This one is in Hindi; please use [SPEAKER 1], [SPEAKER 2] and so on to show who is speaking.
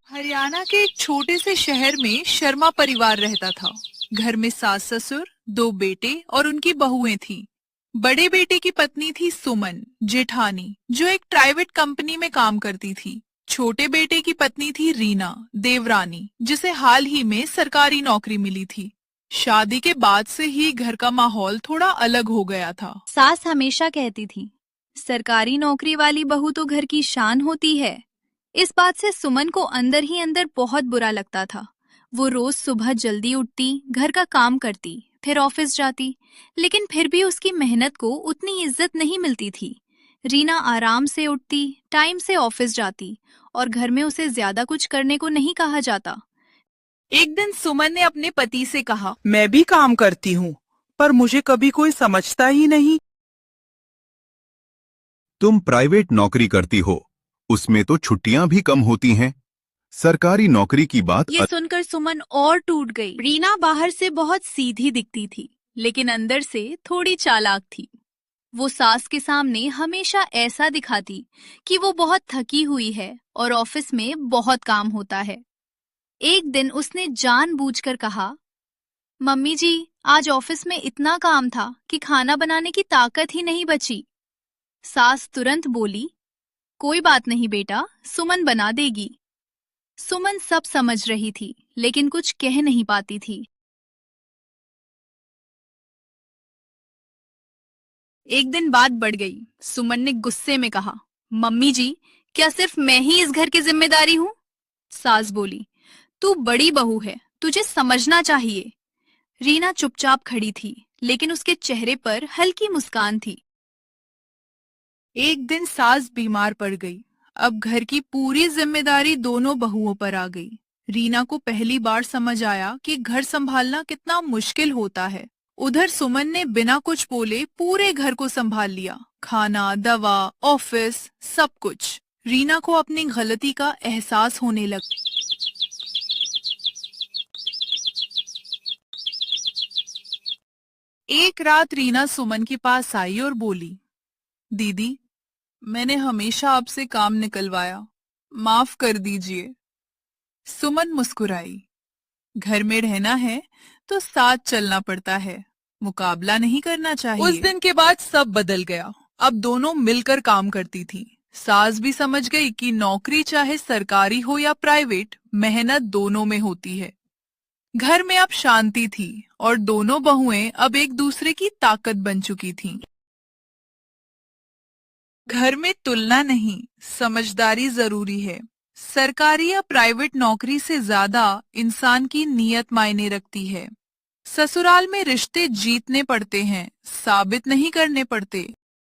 [SPEAKER 1] हरियाणा के एक छोटे से शहर में शर्मा परिवार रहता था। घर में सास ससुर, दो बेटे और उनकी बहुएं थीं। बड़े बेटे की पत्नी थी सुमन, जेठानी, जो एक प्राइवेट कंपनी में काम करती थी। छोटे बेटे की पत्नी थी रीना, देवरानी, जिसे हाल ही में सरकारी नौकरी मिली थी। शादी के बाद से ही घर का माहौल थोड़ा अलग हो गया था।
[SPEAKER 2] सास हमेशा कहती थी, सरकारी नौकरी वाली बहू तो घर की शान होती है। इस बात से सुमन को अंदर ही अंदर बहुत बुरा लगता था। वो रोज सुबह जल्दी उठती, घर का काम करती, फिर ऑफिस जाती, लेकिन फिर भी उसकी मेहनत को उतनी इज्जत नहीं मिलती थी। रीना आराम से उठती, टाइम से ऑफिस जाती और घर में उसे ज्यादा कुछ करने को नहीं कहा जाता।
[SPEAKER 1] एक दिन सुमन ने अपने पति से कहा, मैं भी काम करती हूँ, पर मुझे कभी कोई समझता ही नहीं।
[SPEAKER 3] तुम प्राइवेट नौकरी करती हो, उसमें तो छुट्टियां भी कम होती हैं। सरकारी नौकरी की बात
[SPEAKER 2] ये सुनकर सुमन और टूट गई। रीना बाहर से बहुत सीधी दिखती थी, लेकिन अंदर से थोड़ी चालाक थी। वो सास के सामने हमेशा ऐसा दिखाती कि वो बहुत थकी हुई है और ऑफिस में बहुत काम होता है। एक दिन उसने जानबूझकर कहा, मम्मी जी, आज ऑफिस में इतना काम था कि खाना बनाने की ताकत ही नहीं बची। सास तुरंत बोली, कोई बात नहीं बेटा, सुमन बना देगी। सुमन सब समझ रही थी, लेकिन कुछ कह नहीं पाती थी। एक दिन बात बढ़ गई। सुमन ने गुस्से में कहा, मम्मी जी, क्या सिर्फ मैं ही इस घर की जिम्मेदारी हूँ? सास बोली, तू बड़ी बहू है, तुझे समझना चाहिए। रीना चुपचाप खड़ी थी, लेकिन उसके चेहरे पर हल्की मुस्कान थी।
[SPEAKER 1] एक दिन सास बीमार पड़ गई। अब घर की पूरी जिम्मेदारी दोनों बहुओं पर आ गई। रीना को पहली बार समझ आया कि घर संभालना कितना मुश्किल होता है। उधर सुमन ने बिना कुछ बोले पूरे घर को संभाल लिया, खाना, दवा, ऑफिस, सब कुछ। रीना को अपनी गलती का एहसास होने लगा। एक रात रीना सुमन के पास आई और बोली, दीदी, मैंने हमेशा आपसे काम निकलवाया, माफ कर दीजिए। सुमन मुस्कुराई। घर में रहना है तो साथ चलना पड़ता है, मुकाबला नहीं करना चाहिए। उस दिन के बाद सब बदल गया। अब दोनों मिलकर काम करती थी। सास भी समझ गई कि नौकरी चाहे सरकारी हो या प्राइवेट, मेहनत दोनों में होती है। घर में अब शांति थी और दोनों बहुएं अब एक दूसरे की ताकत बन चुकी थीं। घर में तुलना नहीं, समझदारी जरूरी है। सरकारी या प्राइवेट नौकरी से ज्यादा इंसान की नीयत मायने रखती है। ससुराल में रिश्ते जीतने पड़ते हैं, साबित नहीं करने पड़ते।